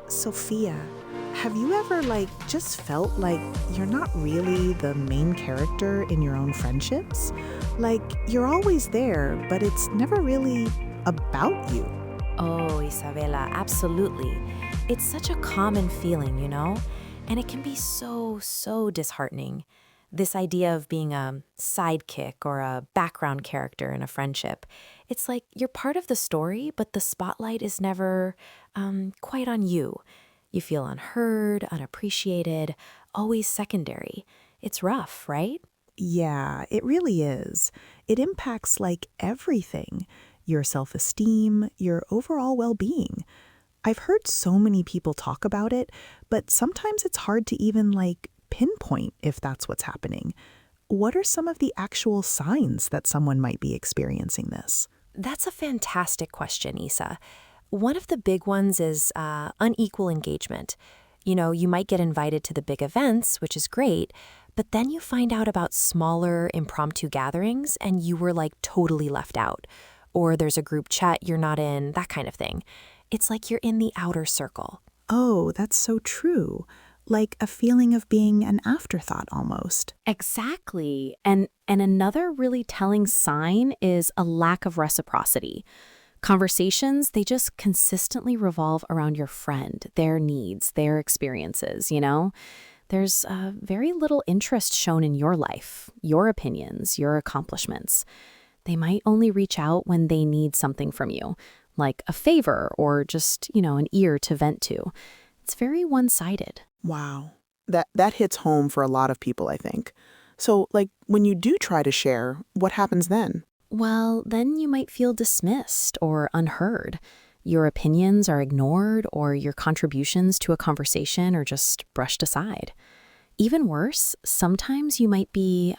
Sophia, have you ever, just felt like you're not really the main character in your own friendships? Like, you're always there, but it's never really about you. Oh, Isabella, absolutely. It's such a common feeling, you know? And it can be so disheartening. This idea of being a sidekick or a background character in a friendship. It's like you're part of the story, but the spotlight is never quite on you. You feel unheard, unappreciated, always secondary. It's rough, right? Yeah, it really is. It impacts, everything. Your self-esteem, your overall well-being. I've heard so many people talk about it, but sometimes it's hard to even, pinpoint if that's what's happening. What are some of the actual signs that someone might be experiencing this? That's a fantastic question, Isa. One of the big ones is unequal engagement. You know, you might get invited to the big events, which is great, but then you find out about smaller, impromptu gatherings and you were totally left out. Or there's a group chat you're not in, that kind of thing. It's like you're in the outer circle. Oh, that's so true. Like a feeling of being an afterthought almost. Exactly. And another really telling sign is a lack of reciprocity. Conversations, they just consistently revolve around your friend, their needs, their experiences, you know? There's very little interest shown in your life, your opinions, your accomplishments. They might only reach out when they need something from you, like a favor or just, an ear to vent to. It's very one-sided. Wow. That hits home for a lot of people, I think. So, when you do try to share, what happens then? Well, then you might feel dismissed or unheard. Your opinions are ignored or your contributions to a conversation are just brushed aside. Even worse, sometimes you might be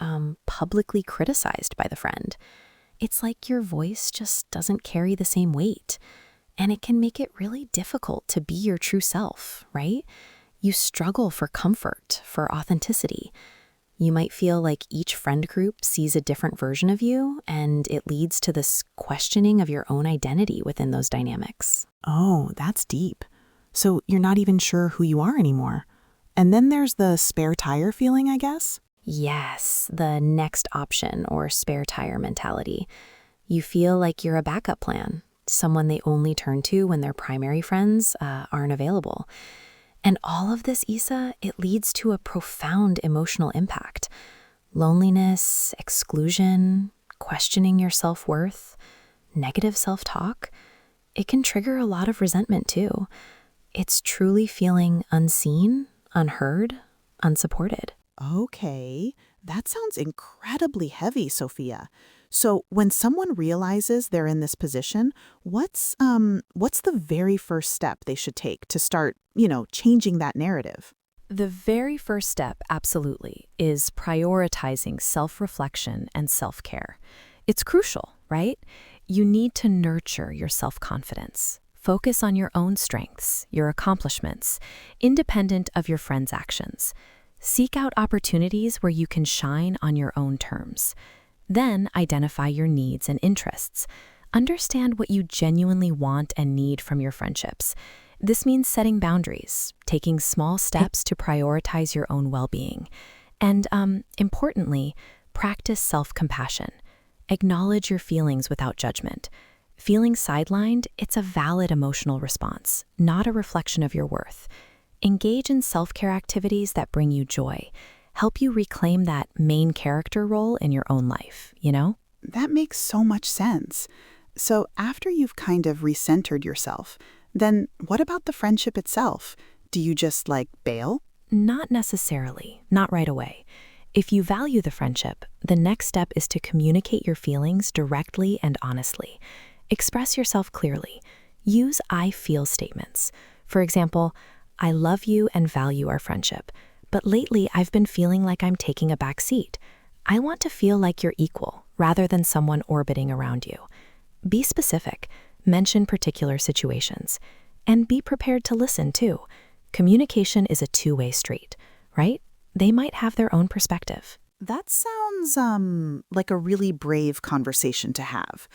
publicly criticized by the friend. It's like your voice just doesn't carry the same weight. And it can make it really difficult to be your true self, right? You struggle for comfort, for authenticity. You might feel like each friend group sees a different version of you, and it leads to this questioning of your own identity within those dynamics. Oh, that's deep. So you're not even sure who you are anymore. And then there's the spare tire feeling, I guess? Yes, the next option or spare tire mentality. You feel like you're a backup plan, someone they only turn to when their primary friends aren't available. And all of this, Isa, it leads to a profound emotional impact. Loneliness, exclusion, questioning your self-worth, negative self-talk. It can trigger a lot of resentment too. It's truly feeling unseen, unheard, unsupported. Okay, that sounds incredibly heavy, Sophia. So when someone realizes they're in this position, what's the very first step they should take to start, changing that narrative? The very first step, absolutely, is prioritizing self-reflection and self-care. It's crucial, right? You need to nurture your self-confidence. Focus on your own strengths, your accomplishments, independent of your friends' actions. Seek out opportunities where you can shine on your own terms. Then identify your needs and interests. Understand what you genuinely want and need from your friendships. This means setting boundaries, taking small steps to prioritize your own well-being. And importantly, practice self-compassion. Acknowledge your feelings without judgment. Feeling sidelined, it's a valid emotional response, not a reflection of your worth. Engage in self-care activities that bring you joy. Help you reclaim that main character role in your own life, That makes so much sense. So after you've kind of recentered yourself, then what about the friendship itself? Do you just, bail? Not necessarily, not right away. If you value the friendship, the next step is to communicate your feelings directly and honestly. Express yourself clearly. Use I feel statements. For example, I love you and value our friendship, but lately I've been feeling like I'm taking a back seat. I want to feel like you're equal rather than someone orbiting around you. Be specific, mention particular situations, and be prepared to listen too. Communication is a two-way street, right? They might have their own perspective. That sounds like a really brave conversation to have.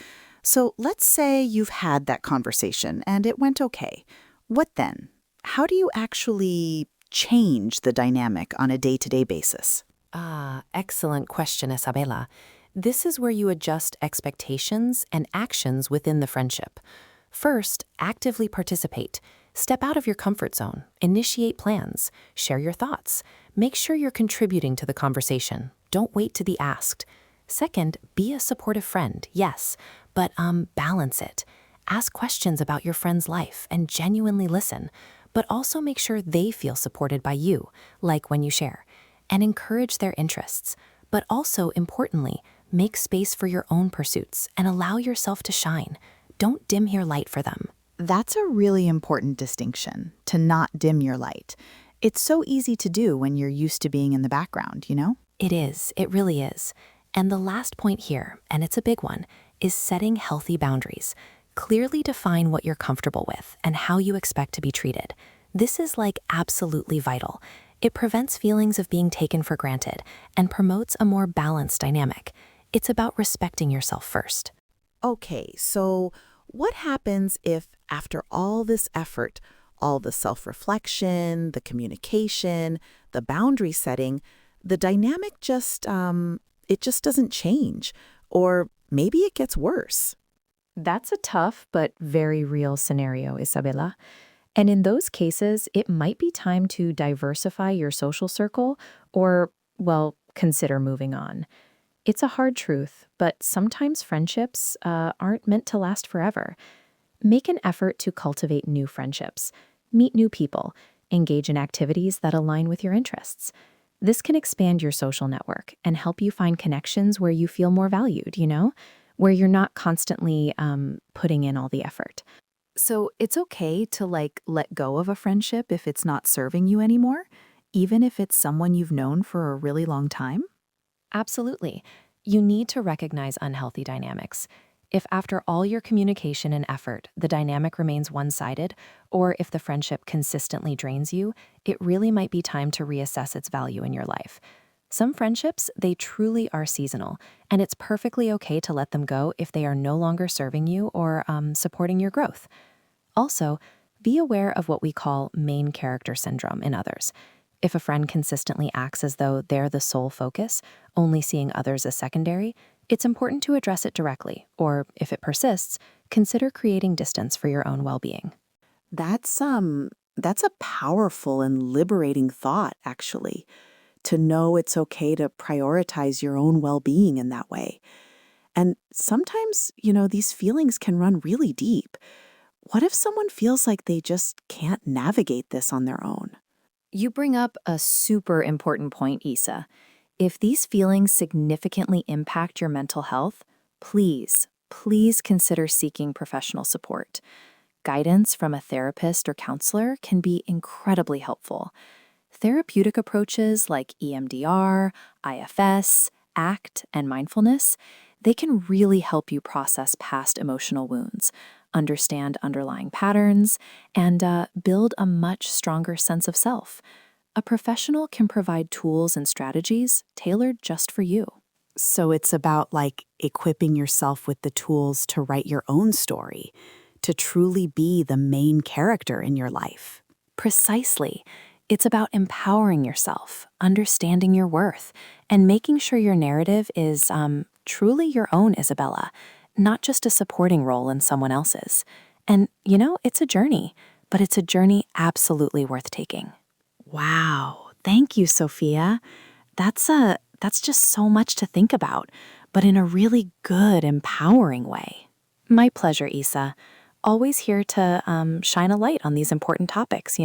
So let's say you've had that conversation and it went okay. What then? how do you actually change the dynamic on a day-to-day basis? Excellent question, Isabella. This is where you adjust expectations and actions within the friendship. First, actively participate. Step out of your comfort zone. Initiate plans. Share your thoughts. Make sure you're contributing to the conversation. Don't wait to be asked. Second, be a supportive friend, yes, but balance it. Ask questions about your friend's life and genuinely listen, but also make sure they feel supported by you, like when you share, and encourage their interests. But also, importantly, make space for your own pursuits and allow yourself to shine. Don't dim your light for them. That's a really important distinction, to not dim your light. It's so easy to do when you're used to being in the background, you know? It is, it really is. And the last point here, and it's a big one, is setting healthy boundaries. Clearly define what you're comfortable with and how you expect to be treated. This is absolutely vital. It prevents feelings of being taken for granted and promotes a more balanced dynamic. It's about respecting yourself first. Okay, so what happens if after all this effort, all the self-reflection, the communication, the boundary setting, the dynamic just doesn't change, or maybe it gets worse? That's a tough but very real scenario, Isabella. And in those cases, it might be time to diversify your social circle or, well, consider moving on. It's a hard truth, but sometimes friendships aren't meant to last forever. Make an effort to cultivate new friendships, meet new people, engage in activities that align with your interests. This can expand your social network and help you find connections where you feel more valued, where you're not constantly putting in all the effort. So it's okay to let go of a friendship if it's not serving you anymore, even if it's someone you've known for a really long time? Absolutely. You need to recognize unhealthy dynamics. If after all your communication and effort, the dynamic remains one-sided, or if the friendship consistently drains you, it really might be time to reassess its value in your life. Some friendships, they truly are seasonal, and it's perfectly okay to let them go if they are no longer serving you or supporting your growth. Also, be aware of what we call main character syndrome in others. If a friend consistently acts as though they're the sole focus, only seeing others as secondary, it's important to address it directly, or if it persists, consider creating distance for your own well-being. That's a powerful and liberating thought, actually, to know it's okay to prioritize your own well-being in that way. And sometimes, these feelings can run really deep. What if someone feels like they just can't navigate this on their own? You bring up a super important point, Isa. If these feelings significantly impact your mental health, please consider seeking professional support. Guidance from a therapist or counselor can be incredibly helpful. Therapeutic approaches like EMDR, IFS, ACT, and mindfulness, they can really help you process past emotional wounds, understand underlying patterns, and build a much stronger sense of self. A professional can provide tools and strategies tailored just for you. So it's about equipping yourself with the tools to write your own story, to truly be the main character in your life. Precisely. It's about empowering yourself, understanding your worth, and making sure your narrative is truly your own, Isabella, not just a supporting role in someone else's. And, it's a journey, but it's a journey absolutely worth taking. Wow. Thank you, Sophia. That's just so much to think about, but in a really good, empowering way. My pleasure, Isa. Always here to shine a light on these important topics,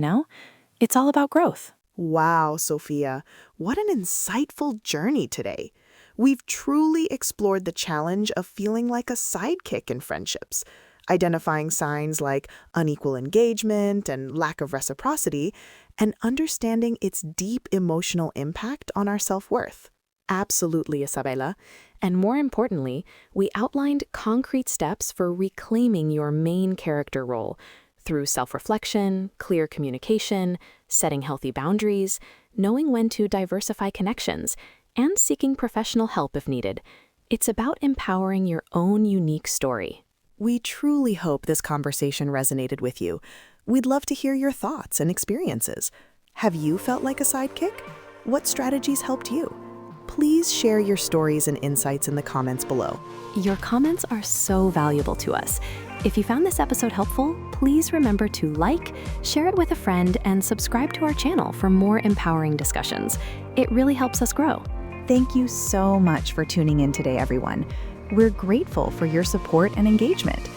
It's all about growth. Wow, Sophia. What an insightful journey today. We've truly explored the challenge of feeling like a sidekick in friendships, identifying signs like unequal engagement and lack of reciprocity, and understanding its deep emotional impact on our self-worth. Absolutely, Isabella. And more importantly, we outlined concrete steps for reclaiming your main character role through self-reflection, clear communication, setting healthy boundaries, knowing when to diversify connections, and seeking professional help if needed. It's about empowering your own unique story. We truly hope this conversation resonated with you. We'd love to hear your thoughts and experiences. Have you felt like a sidekick? What strategies helped you? Please share your stories and insights in the comments below. Your comments are so valuable to us. If you found this episode helpful, please remember to like, share it with a friend, and subscribe to our channel for more empowering discussions. It really helps us grow. Thank you so much for tuning in today, everyone. We're grateful for your support and engagement.